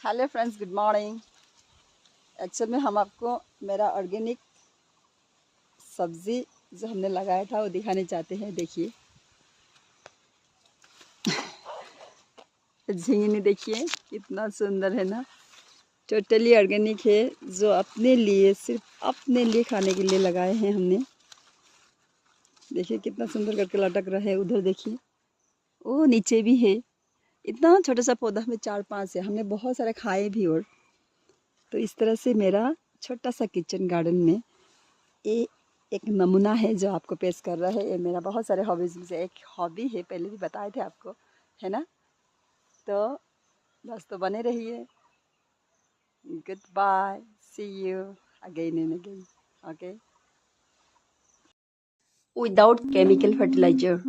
Hello friends, good morning. Actual में हम आपको मेरा ऑर्गेनिक सब्ज़ी जो हमने लगाया था वो दिखाने चाहते हैं। देखिए झिंगनी देखिए कितना सुंदर है ना। टोटली ऑर्गेनिक है, जो अपने लिए सिर्फ अपने लिए खाने के लिए लगाए हैं हमने। देखिए कितना सुंदर करके लटक रहा है। उधर देखिए वो नीचे भी है। इतना छोटा सा पौधा में 4-5 है, हमने बहुत सारे खाए भी। और तो इस तरह से मेरा छोटा सा किचन गार्डन में ये एक नमूना है जो आपको पेश कर रहा है। ये मेरा बहुत सारे हॉबीज़ में से एक हॉबी है, पहले भी बताए थे आपको, है ना। तो बस तो बने रहिए। Good bye, see you again and again. Okay, without chemical fertiliser.